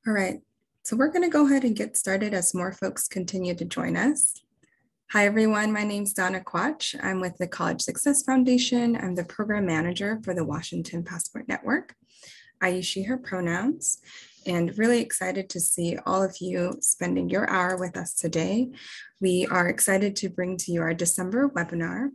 All right, so we're going to go ahead and get started as more folks continue to join us. Hi, everyone. My name is Donna Quach. I'm with the College Success Foundation. I'm the program manager for the Washington Passport Network. I use she, her pronouns, and really excited to see all of you spending your hour with us today. We are excited to bring to you our December webinar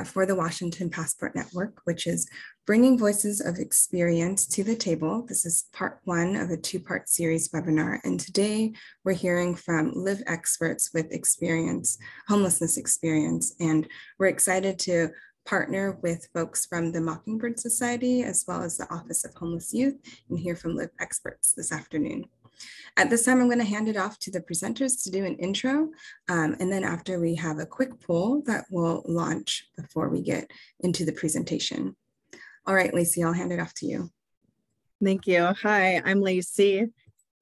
for the Washington Passport Network, which is bringing voices of experience to the table. This is part one of a two-part series webinar. And today we're hearing from live experts with experience, homelessness experience. And we're excited to partner with folks from the Mockingbird Society, as well as the Office of Homeless Youth, and hear from live experts this afternoon. At this time, I'm going to hand it off to the presenters to do an intro. And then after, we have a quick poll that will launch before we get into the presentation. All right, Lacey, I'll hand it off to you. Thank you. Hi, I'm Lacey.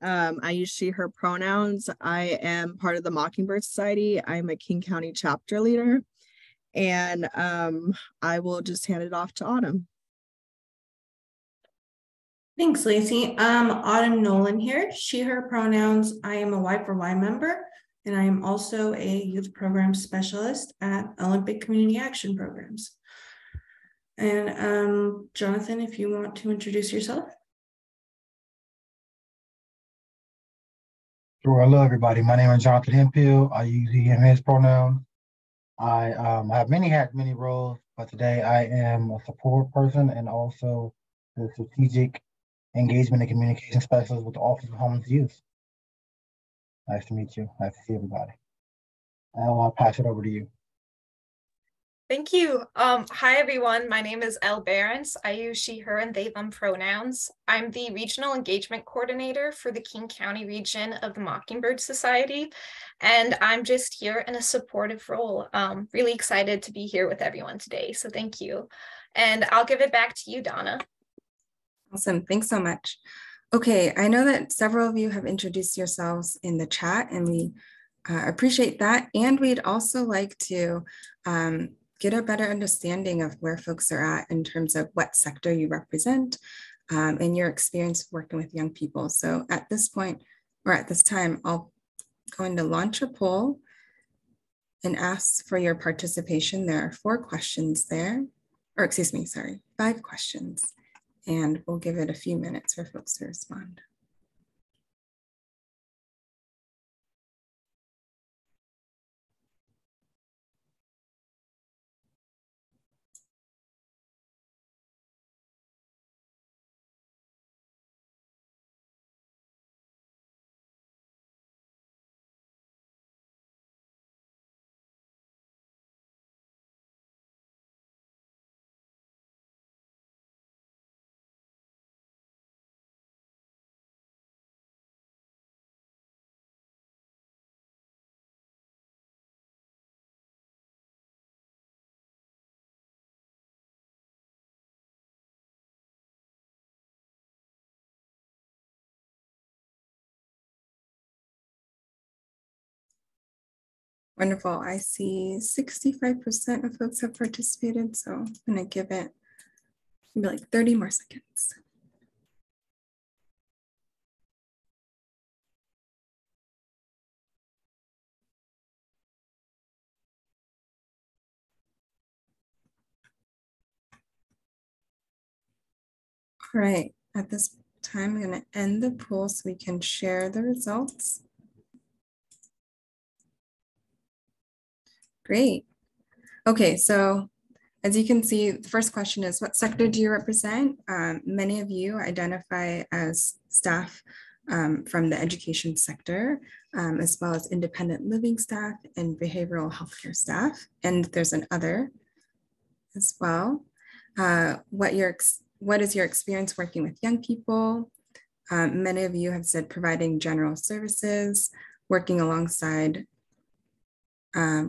I use she, her pronouns. I am part of the Mockingbird Society. I'm a King County chapter leader. And I will just hand it off to Autumn. Thanks, Lacey. Autumn Nolan here, she, her pronouns. I am a Y4Y member, and I am also a youth program specialist at Olympic Community Action Programs. And Jonathan, if you want to introduce yourself. Sure. Hello, everybody. My name is Jonathan Hemphill. I use he, him, his pronouns. I have many hats, many roles, but today I am a support person and also the strategic engagement and communication specialist with the Office of Homeless Youth. Nice to meet you. Nice to see everybody. I'll pass it over to you. Thank you. Hi, everyone. My name is Elle Behrens. I use she, her, and they, them pronouns. I'm the Regional Engagement Coordinator for the King County region of the Mockingbird Society, and I'm just here in a supportive role. Really excited to be here with everyone today, so thank you. And I'll give it back to you, Donna. Awesome. Thanks so much. Okay, I know that several of you have introduced yourselves in the chat, and we appreciate that. And we'd also like to get a better understanding of where folks are at in terms of what sector you represent and your experience working with young people. So at this point, or at this time, I'll going to launch a poll and ask for your participation. There are 4 questions there, or excuse me, sorry, 5 questions. And we'll give it a few minutes for folks to respond. Wonderful. I see 65% of folks have participated, so I'm going to give it maybe like 30 more seconds. All right, at this time, I'm going to end the poll so we can share the results. Great. Okay, so as you can see, the first question is, what sector do you represent? Many of you identify as staff from the education sector, as well as independent living staff and behavioral healthcare staff. And there's an other as well. What is your experience working with young people? Many of you have said providing general services, working alongside a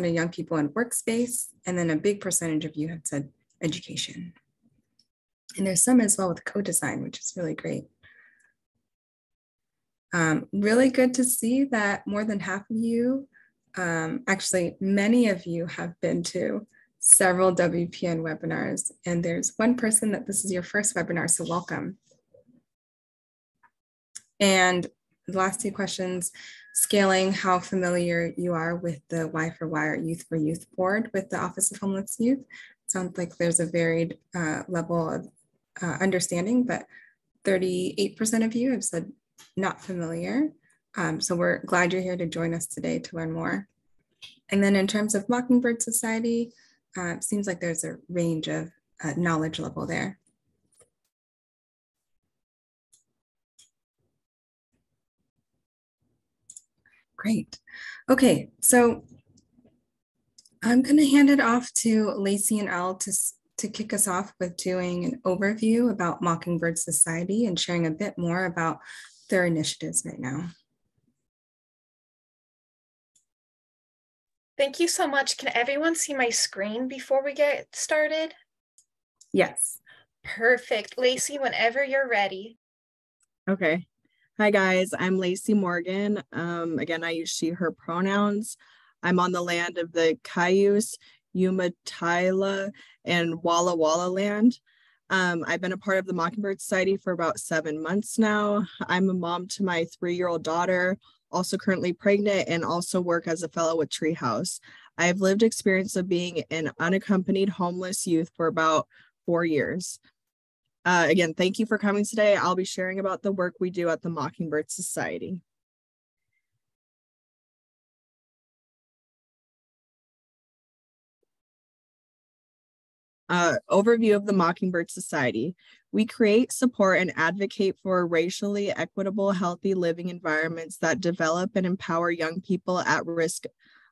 young people in workspace, and then a big percentage of you have said education. And there's some as well with co-design, which is really great. Really good to see that more than half of you, actually many of you have been to several WPN webinars, and there's one person that this is your first webinar, so welcome. And the last two questions, scaling how familiar you are with the Y for Y or Youth for Youth board with the Office of Homeless Youth. Sounds like there's a varied level of understanding, but 38% of you have said not familiar. So we're glad you're here to join us today to learn more. And then in terms of Mockingbird Society, it seems like there's a range of knowledge level there. Great. Okay, so I'm going to hand it off to Lacey and Elle to kick us off with doing an overview about Mockingbird Society and sharing a bit more about their initiatives right now. Thank you so much. Can everyone see my screen before we get started? Yes. Perfect. Lacey, whenever you're ready. Okay. Hi guys, I'm Lacey Morgan. Again, I use she, her pronouns. I'm on the land of the Cayuse, Umatilla, and Walla Walla land. I've been a part of the Mockingbird Society for about 7 months now. I'm a mom to my 3-year-old daughter, also currently pregnant, and also work as a fellow with Treehouse. I have lived experience of being an unaccompanied homeless youth for about 4 years. Again, thank you for coming today. I'll be sharing about the work we do at the Mockingbird Society. Overview of the Mockingbird Society. We create, support, and advocate for racially equitable, healthy living environments that develop and empower young people at risk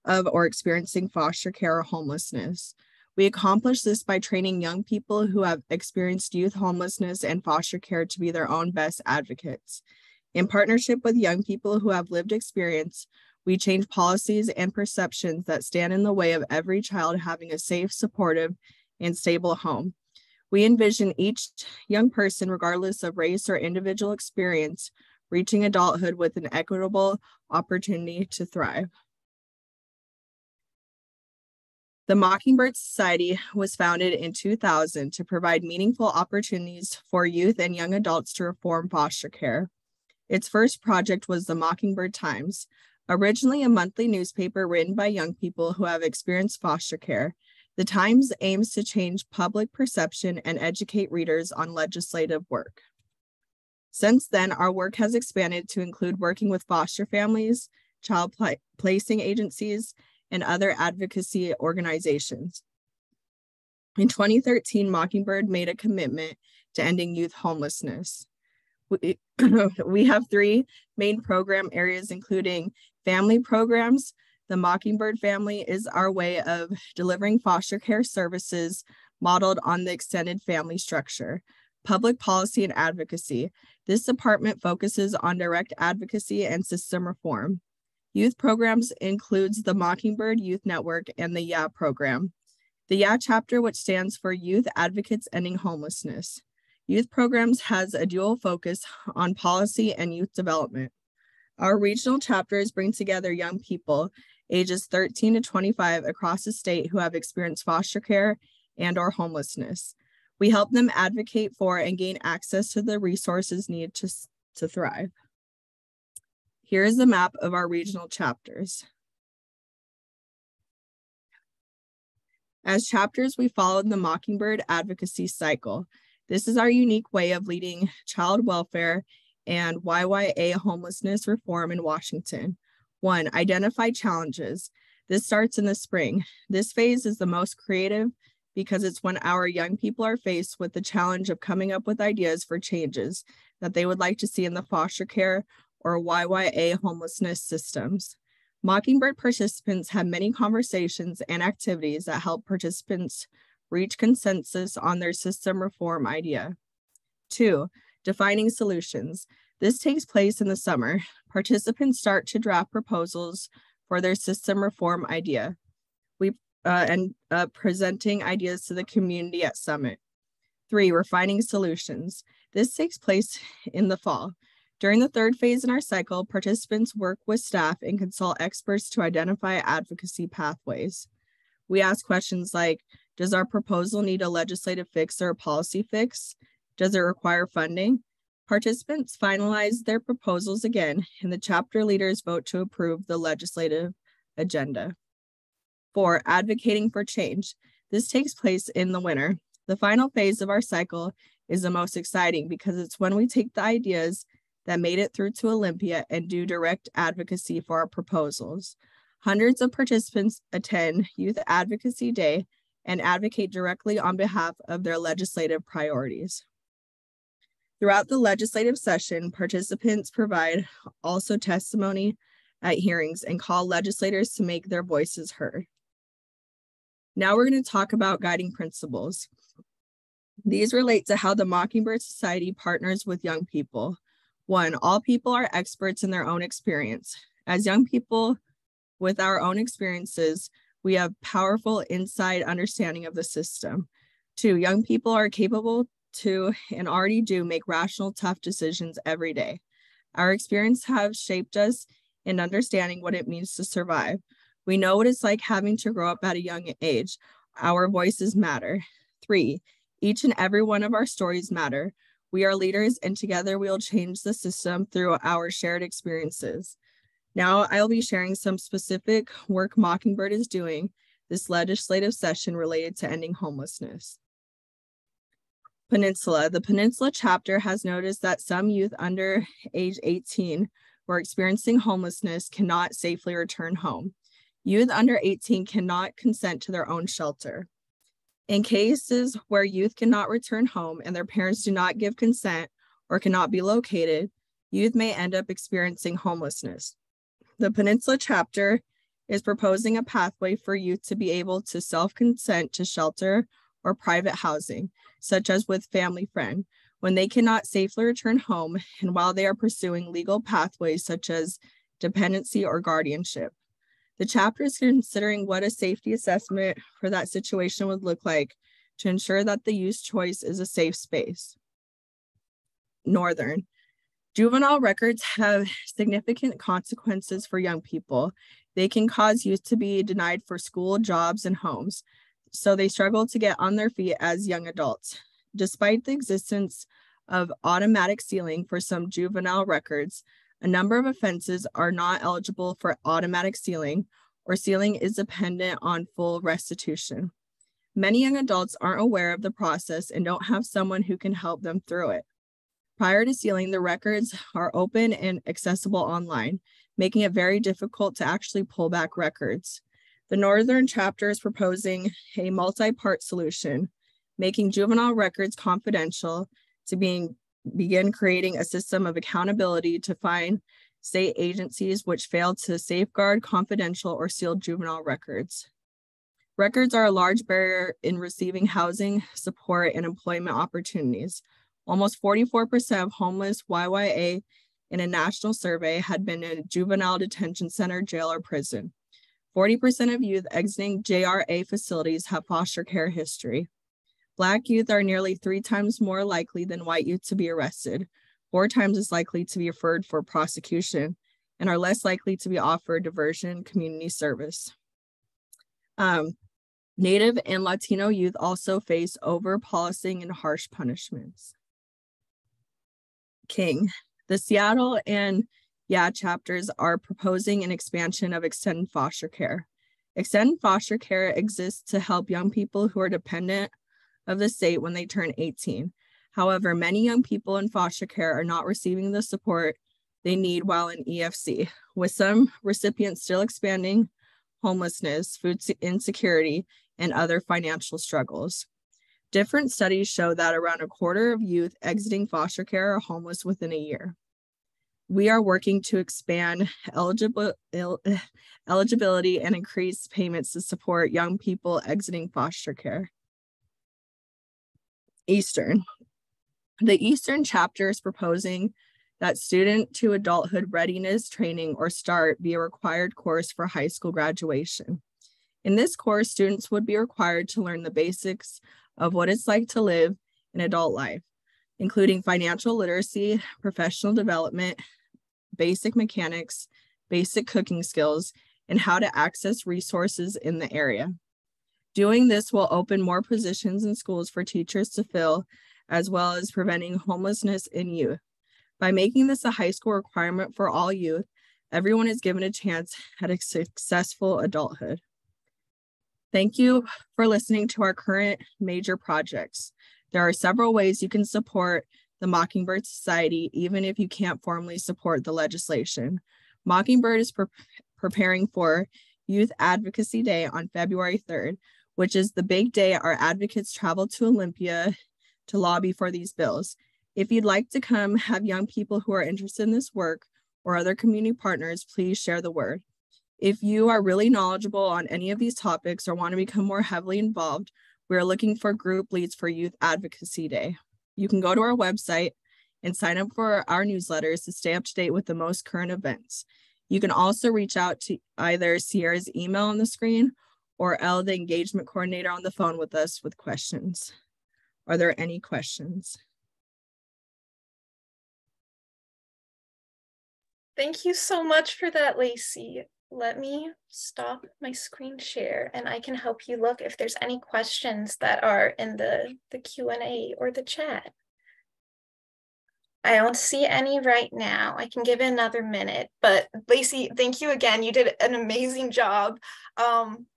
of or experiencing foster care or homelessness. We accomplish this by training young people who have experienced youth homelessness and foster care to be their own best advocates. In partnership with young people who have lived experience, we change policies and perceptions that stand in the way of every child having a safe, supportive, and stable home. We envision each young person, regardless of race or individual experience, reaching adulthood with an equitable opportunity to thrive. The Mockingbird Society was founded in 2000 to provide meaningful opportunities for youth and young adults to reform foster care. Its first project was the Mockingbird Times, originally a monthly newspaper written by young people who have experienced foster care. The Times aims to change public perception and educate readers on legislative work. Since then, our work has expanded to include working with foster families, child placing agencies, and other advocacy organizations. In 2013, Mockingbird made a commitment to ending youth homelessness. We have 3 main program areas, including family programs. The Mockingbird family is our way of delivering foster care services modeled on the extended family structure. Public policy and advocacy. This department focuses on direct advocacy and system reform. Youth programs includes the Mockingbird Youth Network and the YA program. The YA chapter, which stands for Youth Advocates Ending Homelessness. Youth programs has a dual focus on policy and youth development. Our regional chapters bring together young people ages 13 to 25 across the state who have experienced foster care and or homelessness. We help them advocate for and gain access to the resources needed to thrive. Here is the map of our regional chapters. As chapters, we followed the Mockingbird advocacy cycle. This is our unique way of leading child welfare and YYA homelessness reform in Washington. 1, identify challenges. This starts in the spring. This phase is the most creative because it's when our young people are faced with the challenge of coming up with ideas for changes that they would like to see in the foster care or YYA homelessness systems. Mockingbird participants have many conversations and activities that help participants reach consensus on their system reform idea. 2, defining solutions. This takes place in the summer. Participants start to draft proposals for their system reform idea. Presenting ideas to the community at Summit. 3, refining solutions. This takes place in the fall. During the 3rd phase in our cycle, participants work with staff and consult experts to identify advocacy pathways. We ask questions like, does our proposal need a legislative fix or a policy fix? Does it require funding? Participants finalize their proposals again, and the chapter leaders vote to approve the legislative agenda. 4, advocating for change. This takes place in the winter. The final phase of our cycle is the most exciting because it's when we take the ideas that made it through to Olympia and do direct advocacy for our proposals. Hundreds of participants attend Youth Advocacy Day and advocate directly on behalf of their legislative priorities. Throughout the legislative session, participants provide also testimony at hearings and call legislators to make their voices heard. Now we're going to talk about guiding principles. These relate to how the Mockingbird Society partners with young people. 1, all people are experts in their own experience. As young people with our own experiences, we have powerful inside understanding of the system. 2, young people are capable to and already do make rational, tough decisions every day. Our experience has shaped us in understanding what it means to survive. We know what it's like having to grow up at a young age. Our voices matter. 3, each and every one of our stories matter. We are leaders, and together we will change the system through our shared experiences. Now I'll be sharing some specific work Mockingbird is doing this legislative session related to ending homelessness. Peninsula. The Peninsula chapter has noticed that some youth under age 18 who are experiencing homelessness cannot safely return home. Youth under 18 cannot consent to their own shelter. In cases where youth cannot return home and their parents do not give consent or cannot be located, youth may end up experiencing homelessness. The Peninsula chapter is proposing a pathway for youth to be able to self-consent to shelter or private housing, such as with family friend, when they cannot safely return home and while they are pursuing legal pathways such as dependency or guardianship. The chapter is considering what a safety assessment for that situation would look like to ensure that the youth's choice is a safe space. Northern. Juvenile records have significant consequences for young people. They can cause youth to be denied for school, jobs, and homes, so they struggle to get on their feet as young adults. Despite the existence of automatic sealing for some juvenile records, a number of offenses are not eligible for automatic sealing, or sealing is dependent on full restitution. Many young adults aren't aware of the process and don't have someone who can help them through it. Prior to sealing, the records are open and accessible online, making it very difficult to actually pull back records. The Northern chapter is proposing a multi-part solution, making juvenile records confidential to begin creating a system of accountability to find state agencies which fail to safeguard confidential or sealed juvenile records. Records are a large barrier in receiving housing, support, and employment opportunities. Almost 44% of homeless YYA in a national survey had been in a juvenile detention center, jail, or prison. 40% of youth exiting JRA facilities have foster care history. Black youth are nearly 3 times more likely than white youth to be arrested, 4 times as likely to be referred for prosecution, and are less likely to be offered diversion community service. Native and Latino youth also face over-policing and harsh punishments. King. The Seattle and YA chapters are proposing an expansion of extended foster care. Extended foster care exists to help young people who are dependent of the state when they turn 18. However, many young people in foster care are not receiving the support they need while in EFC, with some recipients still expanding homelessness, food insecurity, and other financial struggles. Different studies show that around a quarter of youth exiting foster care are homeless within a year. We are working to expand eligibility and increase payments to support young people exiting foster care. Eastern. The Eastern chapter is proposing that student to adulthood readiness training, or START, be a required course for high school graduation. In this course, students would be required to learn the basics of what it's like to live an adult life, including financial literacy, professional development, basic mechanics, basic cooking skills, and how to access resources in the area. Doing this will open more positions in schools for teachers to fill, as well as preventing homelessness in youth. By making this a high school requirement for all youth, everyone is given a chance at a successful adulthood. Thank you for listening to our current major projects. There are several ways you can support the Mockingbird Society, even if you can't formally support the legislation. Mockingbird is preparing for Youth Advocacy Day on February 3rd, which is the big day our advocates travel to Olympia to lobby for these bills. If you'd like to come have young people who are interested in this work or other community partners, please share the word. If you are really knowledgeable on any of these topics or want to become more heavily involved, we are looking for group leads for Youth Advocacy Day. You can go to our website and sign up for our newsletters to stay up to date with the most current events. You can also reach out to either Sierra's email on the screen or Elle, the engagement coordinator, on the phone with us with questions. Are there any questions? Thank you so much for that, Lacey. Let me stop my screen share and I can help you look if there's any questions that are in the Q&A or the chat. I don't see any right now. I can give it another minute, but Lacey, thank you again. You did an amazing job. And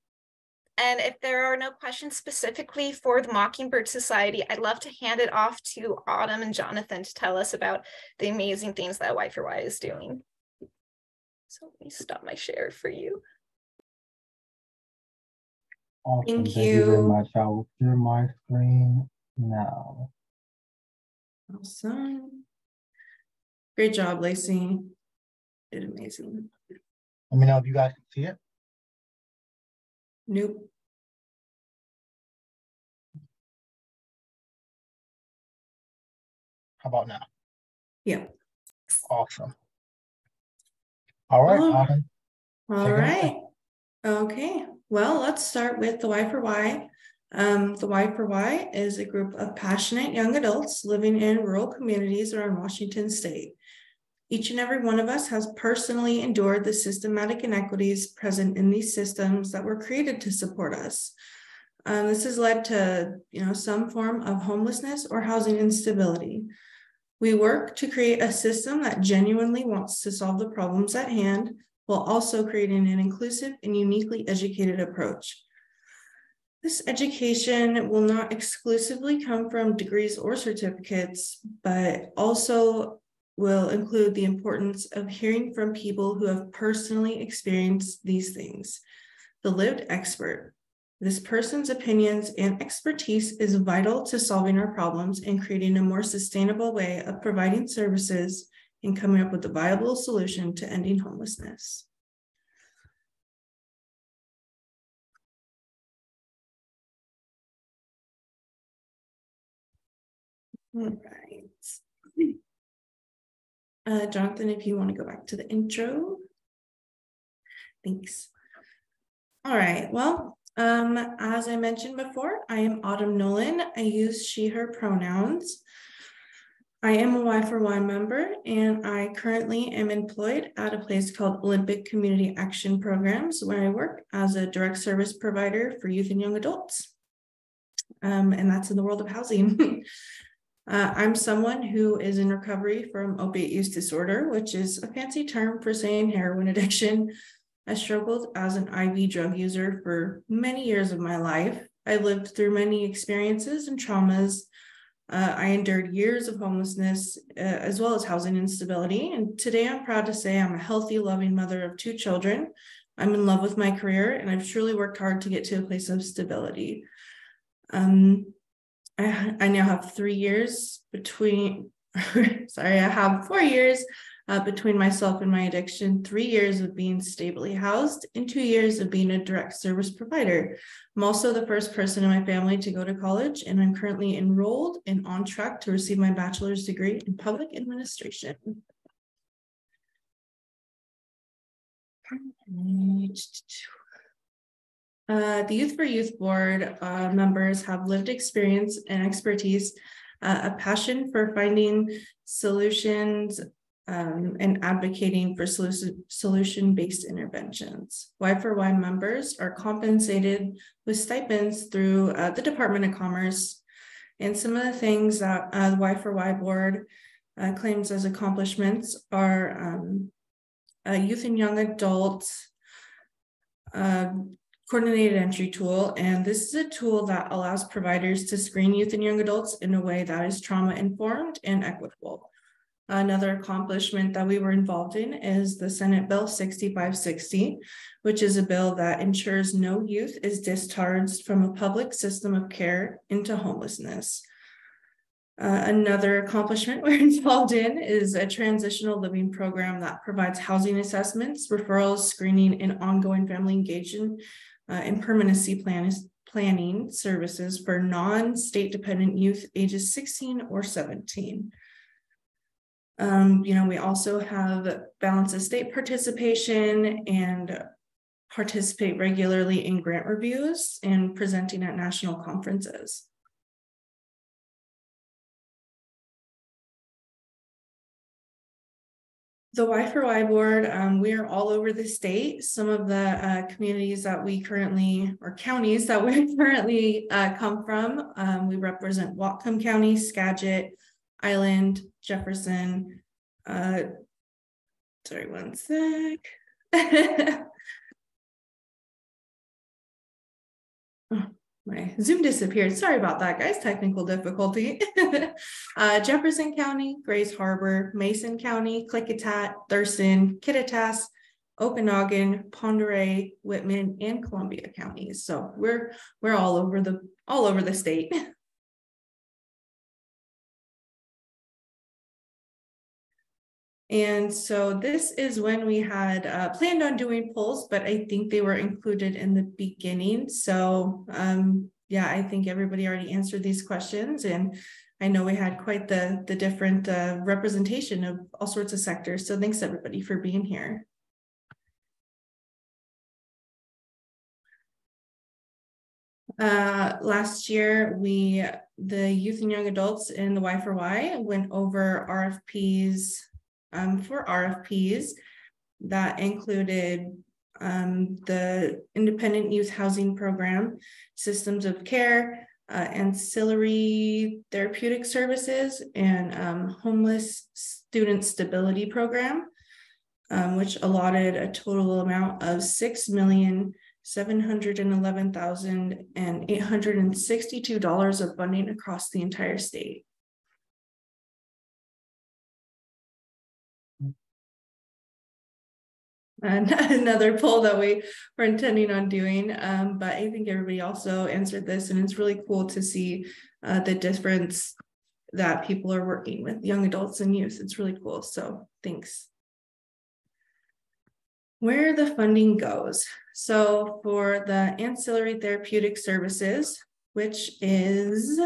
if there are no questions specifically for the Mockingbird Society, I'd love to hand it off to Autumn and Jonathan to tell us about the amazing things that Y4Y is doing. So let me stop my share for you. Awesome. Thank you very you. much. I will share my screen now. Awesome. Great job, Lacey. Did amazing. Let me know if you guys can see it. Nope. How about now? Yeah. Awesome. All right, Oh, Autumn. all right. Okay. Well, let's start with the Y4Y. The Y4Y is a group of passionate young adults living in rural communities around Washington State. Each and every one of us has personally endured the systematic inequities present in these systems that were created to support us. This has led to, some form of homelessness or housing instability. We work to create a system that genuinely wants to solve the problems at hand, while also creating an inclusive and uniquely educated approach. This education will not exclusively come from degrees or certificates, but also will include the importance of hearing from people who have personally experienced these things. The lived expert. This person's opinions and expertise is vital to solving our problems and creating a more sustainable way of providing services and coming up with a viable solution to ending homelessness. All right. Jonathan, if you want to go back to the intro. Thanks. All right, well, as I mentioned before, I am Autumn Nolan. I use she, her pronouns. I am a Y4Y member, and I currently am employed at a place called Olympic Community Action Programs, where I work as a direct service provider for youth and young adults. And that's in the world of housing. I'm someone who is in recovery from opiate use disorder, which is a fancy term for saying heroin addiction. I struggled as an IV drug user for many years of my life. I lived through many experiences and traumas. I endured years of homelessness, as well as housing instability. And today I'm proud to say I'm a healthy, loving mother of 2 children. I'm in love with my career, and I've truly worked hard to get to a place of stability. I now have 3 years between, I have 4 years between myself and my addiction, 3 years of being stably housed, and 2 years of being a direct service provider. I'm also the first person in my family to go to college, and I'm currently enrolled and on track to receive my bachelor's degree in public administration. The Youth for Youth Board members have lived experience and expertise, a passion for finding solutions and advocating for solution-based interventions. Y4Y members are compensated with stipends through the Department of Commerce. And some of the things that the Y4Y board claims as accomplishments are a youth and young adult coordinated entry tool. And this is a tool that allows providers to screen youth and young adults in a way that is trauma informed and equitable. Another accomplishment that we were involved in is the Senate Bill 6560, which is a bill that ensures no youth is discharged from a public system of care into homelessness. Another accomplishment we're involved in is a transitional living program that provides housing assessments, referrals, screening, and ongoing family engagement and permanency planning services for non-state dependent youth ages 16 or 17. We also have balance of state participation and participate regularly in grant reviews and presenting at national conferences. The Y4Y board, we are all over the state. Some of the communities that we currently, or counties that we currently come from, we represent Whatcom County, Skagit, Island, Jefferson. Sorry, one sec. Oh, my Zoom disappeared. Sorry about that, guys. Technical difficulty. Jefferson County, Grays Harbor, Mason County, Klickitat, Thurston, Kittitas, Okanagan, Ponderay, Whitman, and Columbia counties. So we're all over the state. And so this is when we had planned on doing polls, but I think they were included in the beginning. So yeah, I think everybody already answered these questions. And I know we had quite the different representation of all sorts of sectors. So thanks everybody for being here. Last year, the youth and young adults in the Y4Y went over RFPs for RFPs that included the Independent Youth Housing Program, Systems of Care, Ancillary Therapeutic Services, and Homeless Student Stability Program, which allotted a total amount of $6,711,862 of funding across the entire state. And another poll that we were intending on doing, but I think everybody also answered this, and it's really cool to see the difference that people are working with young adults and youth. It's really cool. So thanks. Where the funding goes. So for the ancillary therapeutic services, which is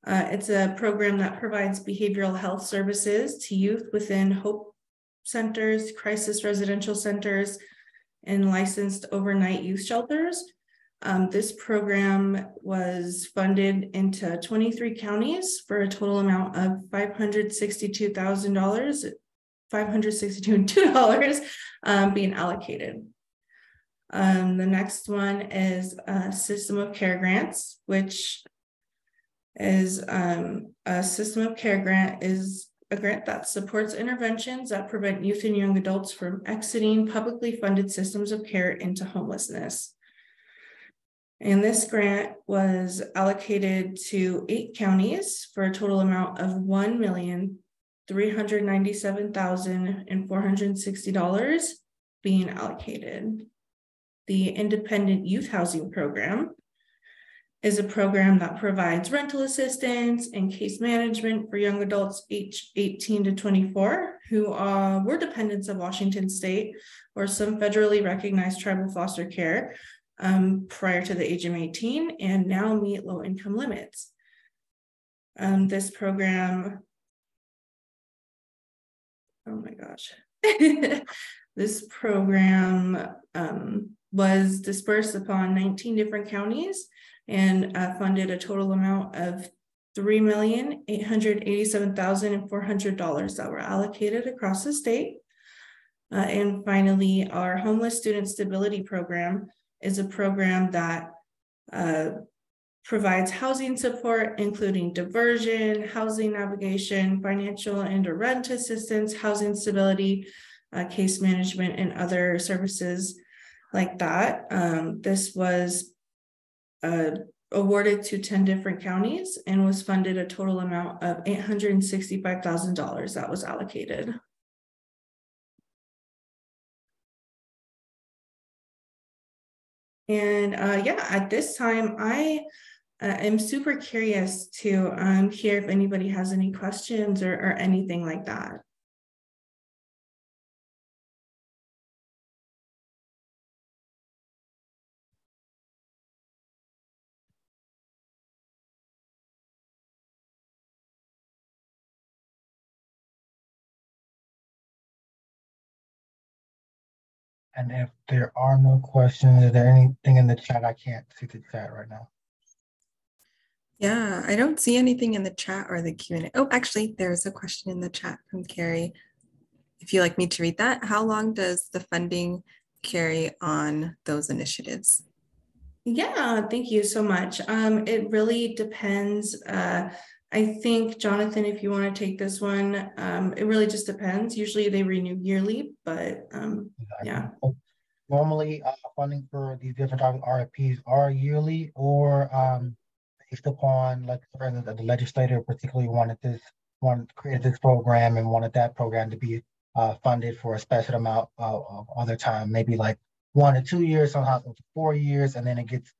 it's a program that provides behavioral health services to youth within Hope centers, crisis residential centers, and licensed overnight youth shelters. This program was funded into 23 counties for a total amount of $562 being allocated. The next one is a system of care grants, which is a system of care grant is a grant that supports interventions that prevent youth and young adults from exiting publicly funded systems of care into homelessness. And this grant was allocated to 8 counties for a total amount of $1,397,460 being allocated. The Independent Youth Housing Program is a program that provides rental assistance and case management for young adults aged 18 to 24 who were dependents of Washington State or some federally recognized tribal foster care prior to the age of 18 and now meet low income limits. This program, oh my gosh, this program was dispersed upon 19 different counties and funded a total amount of $3,887,400 that were allocated across the state. And finally, our Homeless Student Stability Program is a program that provides housing support, including diversion, housing navigation, financial and or rent assistance, housing stability, case management, and other services like that. This was awarded to 10 different counties and was funded a total amount of $865,000 that was allocated. And yeah, at this time, I am super curious to hear if anybody has any questions or anything like that. And if there are no questions, is there anything in the chat? I can't see the chat right now. Yeah, I don't see anything in the chat or the Q&A. Oh, actually, there's a question in the chat from Carrie. If you'd like me to read that, how long does the funding carry on those initiatives? Yeah, thank you so much. It really depends. I think, Jonathan, if you want to take this one, it really just depends. Usually they renew yearly, but yeah. Normally, funding for these different types of RFPs are yearly or based upon, like, for instance, the legislator particularly created this program and wanted that program to be funded for a special amount of other time, maybe like 1 to 2 years, sometimes up to 4 years, and then it gets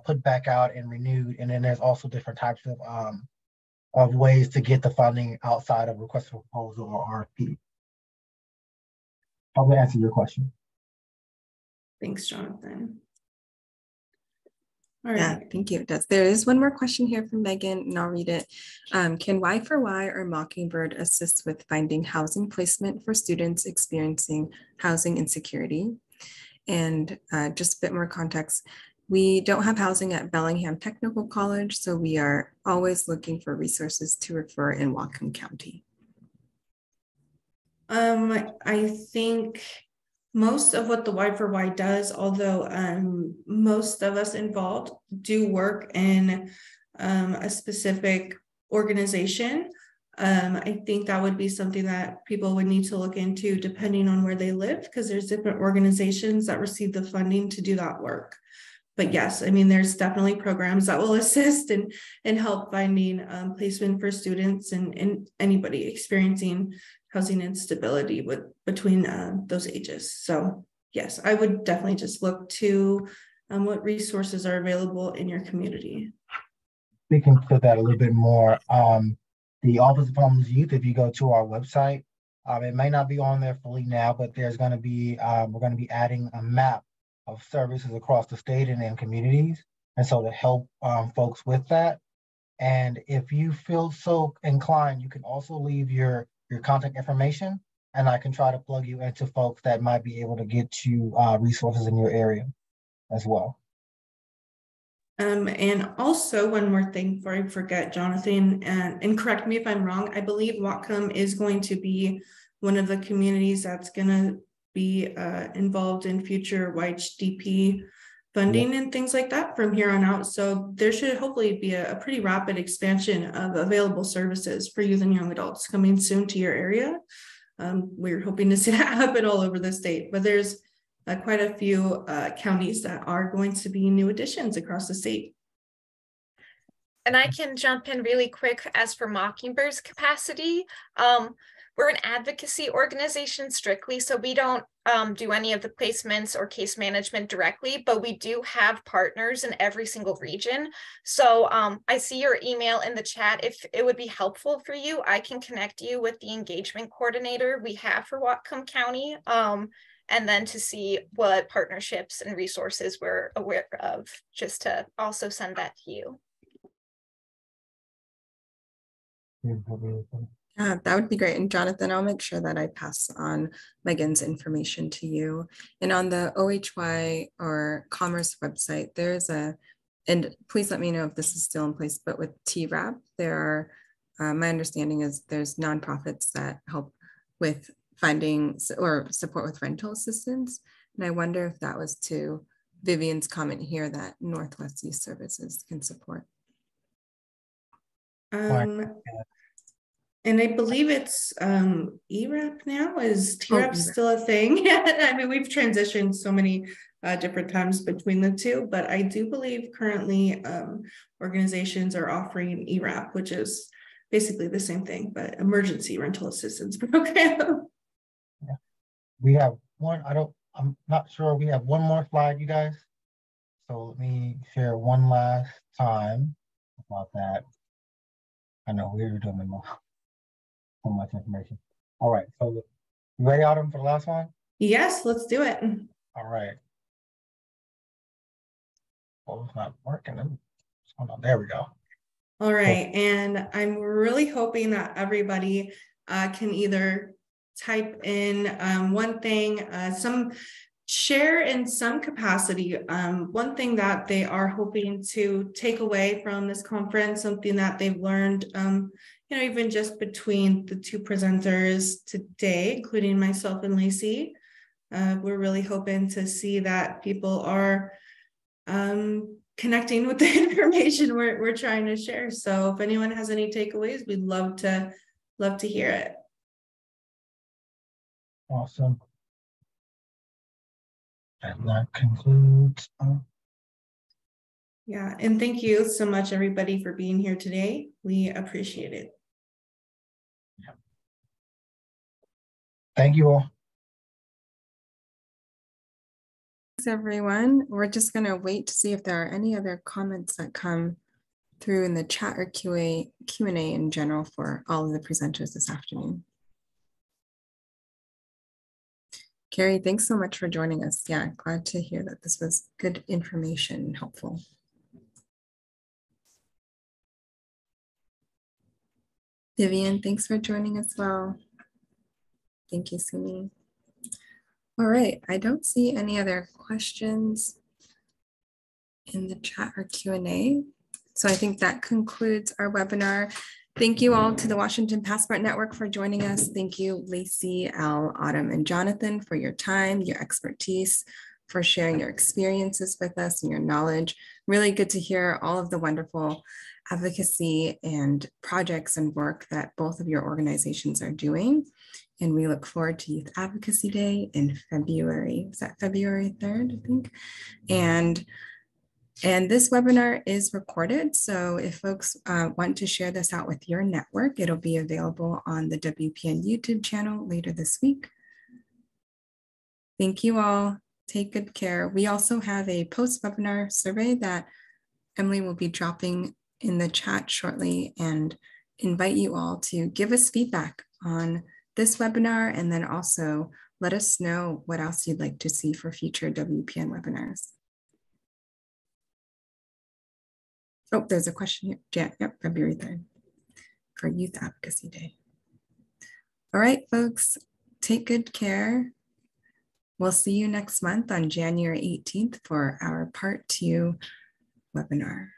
put back out and renewed. And then there's also different types of ways to get the funding outside of request for proposal or RFP. Hope that answer your question. Thanks, Jonathan. All right. Yeah, thank you. It does. There is one more question here from Megan, and I'll read it. Can Y4Y or Mockingbird assist with finding housing placement for students experiencing housing insecurity? And just a bit more context, we don't have housing at Bellingham Technical College, so we are always looking for resources to refer in Whatcom County. I think most of what the Y4Y does, although most of us involved do work in a specific organization, I think that would be something that people would need to look into depending on where they live, because there's different organizations that receive the funding to do that work. But yes, I mean, there's definitely programs that will assist and help finding placement for students and anybody experiencing housing instability between those ages. So yes, I would definitely just look to what resources are available in your community. Speaking to that a little bit more, the Office of Homeless Youth, if you go to our website, it may not be on there fully now, but there's going to be, we're going to be adding a map of services across the state and in communities. And so to help folks with that. And if you feel so inclined, you can also leave your contact information, and I can try to plug you into folks that might be able to get you resources in your area as well. And also one more thing before I forget, Jonathan, and correct me if I'm wrong, I believe Whatcom is going to be one of the communities that's going to be involved in future YHDP funding and things like that from here on out. So there should hopefully be a pretty rapid expansion of available services for youth and young adults coming soon to your area. We're hoping to see that happen all over the state, but there's quite a few counties that are going to be new additions across the state. And I can jump in really quick as for Mockingbird's capacity. We're an advocacy organization strictly, so we don't do any of the placements or case management directly, but we do have partners in every single region. So I see your email in the chat. If it would be helpful for you, I can connect you with the engagement coordinator we have for Whatcom County, and then to see what partnerships and resources we're aware of, just to also send that to you. Yeah, that would be great. And Jonathan, I'll make sure that I pass on Megan's information to you. And on the OHY or Commerce website, there's and please let me know if this is still in place, but with TRAP, there are, my understanding is there's nonprofits that help with finding or support with rental assistance. And I wonder if that was to Vivian's comment here that Northwest Youth Services can support. And I believe it's ERAP now. Is TRAP still a thing? I mean, we've transitioned so many different times between the two, but I do believe currently organizations are offering ERAP, which is basically the same thing, but emergency rental assistance program. Yeah. We have one, I'm not sure, we have one more slide, you guys. So let me share one last time about that. I know we're doing so much information. All right, so you ready, Autumn, for the last one? Yes, let's do it. All right. Well, it's not working. What's going on? There we go. All right, and I'm really hoping that everybody can either type in one thing, share in some capacity, one thing that they are hoping to take away from this conference, something that they've learned, you know, even just between the two presenters today, including myself and Lacey. We're really hoping to see that people are connecting with the information we're trying to share. So if anyone has any takeaways, we'd love to hear it. Awesome. And that concludes. Yeah, and thank you so much, everybody, for being here today. We appreciate it. Yeah. Thank you all. Thanks, everyone. We're just going to wait to see if there are any other comments that come through in the chat or Q&A in general for all of the presenters this afternoon. Carrie, thanks so much for joining us. Yeah, glad to hear that this was good information and helpful. Vivian, thanks for joining as well. Thank you, Sumi. All right, I don't see any other questions in the chat or Q&A. So I think that concludes our webinar. Thank you all to the Washington Passport Network for joining us. Thank you, Lacey, Al, Autumn, and Jonathan for your time, your expertise, for sharing your experiences with us and your knowledge. Really good to hear all of the wonderful advocacy and projects and work that both of your organizations are doing. And we look forward to Youth Advocacy Day in February. Is that February 3rd, I think? And this webinar is recorded. So if folks want to share this out with your network, it'll be available on the WPN YouTube channel later this week. Thank you all. Take good care. We also have a post-webinar survey that Emily will be dropping in the chat shortly, and invite you all to give us feedback on this webinar, and then also let us know what else you'd like to see for future WPN webinars. Oh, there's a question here. Yep, February 3rd for Youth Advocacy Day. All right, folks, take good care. We'll see you next month on January 18th for our Part 2 webinar.